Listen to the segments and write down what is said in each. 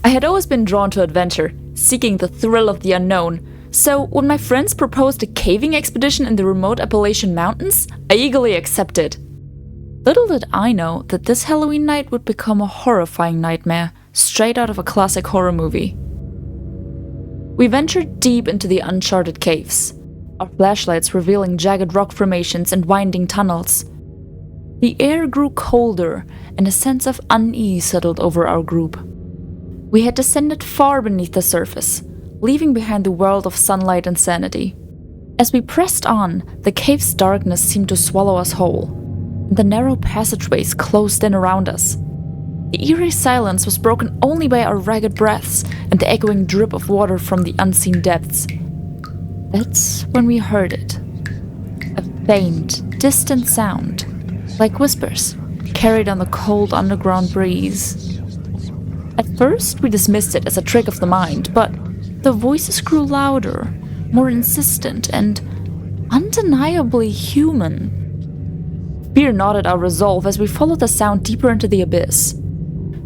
I had always been drawn to adventure, seeking the thrill of the unknown, so when my friends proposed a caving expedition in the remote Appalachian Mountains, I eagerly accepted. Little did I know that this Halloween night would become a horrifying nightmare, straight out of a classic horror movie. We ventured deep into the uncharted caves, our flashlights revealing jagged rock formations and winding tunnels. The air grew colder, and a sense of unease settled over our group. We had descended far beneath the surface, leaving behind the world of sunlight and sanity. As we pressed on, the cave's darkness seemed to swallow us whole, and the narrow passageways closed in around us. The eerie silence was broken only by our ragged breaths and the echoing drip of water from the unseen depths. That's when we heard it. A faint, distant sound, like whispers, carried on the cold underground breeze. At first, we dismissed it as a trick of the mind, but the voices grew louder, more insistent, and undeniably human. Fear nodded our resolve as we followed the sound deeper into the abyss.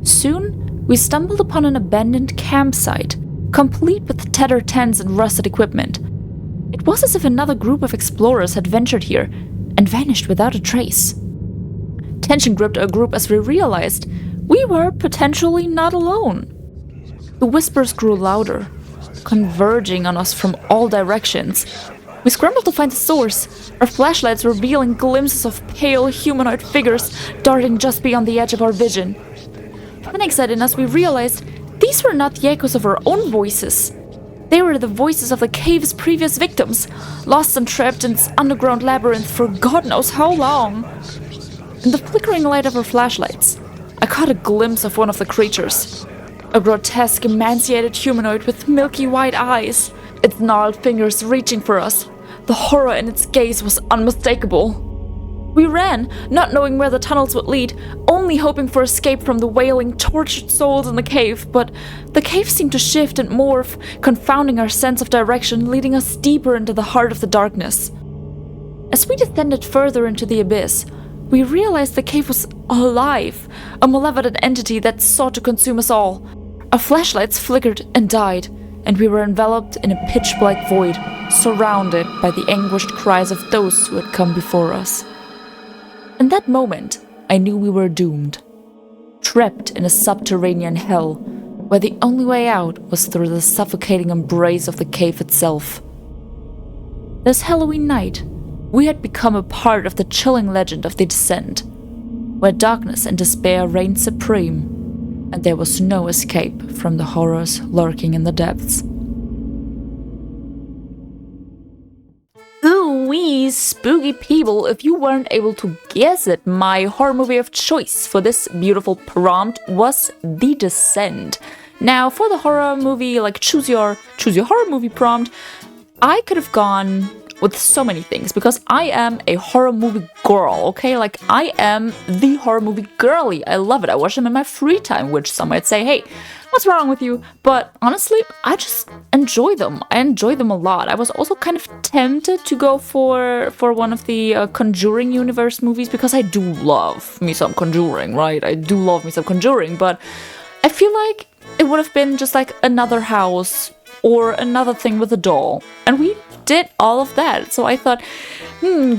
Soon, we stumbled upon an abandoned campsite, complete with tattered tents and rusted equipment. It was as if another group of explorers had ventured here and vanished without a trace. Tension gripped our group as we realized we were potentially not alone. The whispers grew louder, converging on us from all directions. We scrambled to find the source, our flashlights revealing glimpses of pale humanoid figures darting just beyond the edge of our vision. Panic set in us, we realized these were not the echoes of our own voices. They were the voices of the cave's previous victims, lost and trapped in its underground labyrinth for God knows how long. In the flickering light of our flashlights, I caught a glimpse of one of the creatures. A grotesque, emaciated humanoid with milky white eyes, its gnarled fingers reaching for us. The horror in its gaze was unmistakable. We ran, not knowing where the tunnels would lead, only hoping for escape from the wailing, tortured souls in the cave, but the cave seemed to shift and morph, confounding our sense of direction, leading us deeper into the heart of the darkness. As we descended further into the abyss, we realized the cave was alive, a malevolent entity that sought to consume us all. Our flashlights flickered and died, and we were enveloped in a pitch-black void, surrounded by the anguished cries of those who had come before us. In that moment, I knew we were doomed. Trapped in a subterranean hell, where the only way out was through the suffocating embrace of the cave itself. This Halloween night, we had become a part of the chilling legend of the Descent, where darkness and despair reigned supreme, and there was no escape from the horrors lurking in the depths. Ooh-wee, spooky people, if you weren't able to guess it, my horror movie of choice for this beautiful prompt was The Descent. Now, for the horror movie, like choose your horror movie prompt, I could have gone with so many things, because I am a horror movie girl, okay? Like, I am the horror movie girly. I love it. I watch them in my free time, which some might say, hey, what's wrong with you? But honestly, I just enjoy them. I enjoy them a lot. I was also kind of tempted to go for one of the Conjuring universe movies, because I do love me some Conjuring, right? I do love me some Conjuring, but I feel like it would have been just like another house or another thing with a doll. And we did all of that. So I thought,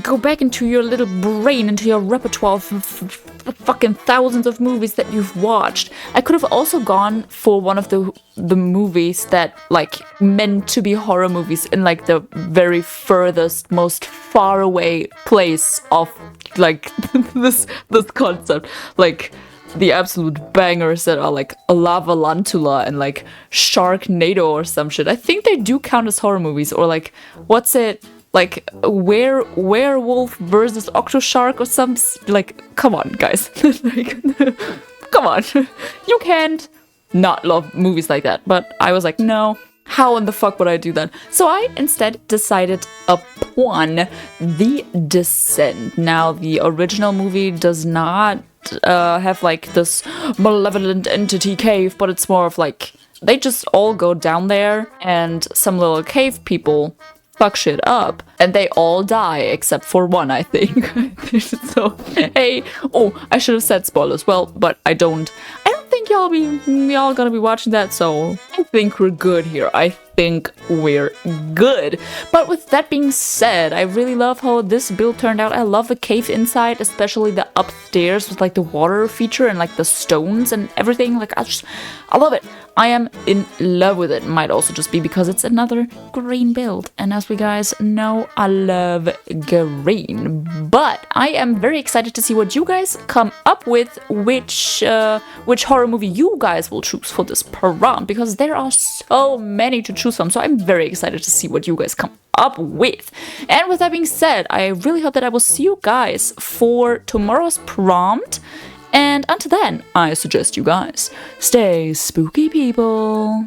go back into your little brain, into your repertoire of fucking thousands of movies that you've watched. I could have also gone for one of the movies that like meant to be horror movies in like the very furthest, most far away place of like this concept. Like the absolute bangers that are like Lava Lantula and like Sharknado or some shit. I think they do count as horror movies, or like, what's it? Like werewolf versus octoshark or some, like, come on guys. Like, come on. You can't not love movies like that. But I was like, no, how in the fuck would I do that? So I instead decided upon The Descent. Now, the original movie does not have like this malevolent entity cave, but it's more of like they just all go down there and some little cave people fuck shit up. And they all die except for one, I think. So, hey, oh, I should have said spoilers. Well, but I don't think y'all gonna be watching that, so I think we're good here. I think we're good. But with that being said, I really love how this build turned out. I love the cave inside, especially the upstairs with like the water feature and like the stones and everything. Like I love it. I am in love with it. Might also just be because it's another green build, and as we guys know, I love green. But I am very excited to see what you guys come up with, which horror movie you guys will choose for this prompt, because there are so many to choose from. So I'm very excited to see what you guys come up with. And with that being said, I really hope that I will see you guys for tomorrow's prompt. And until then, I suggest you guys stay spooky, people.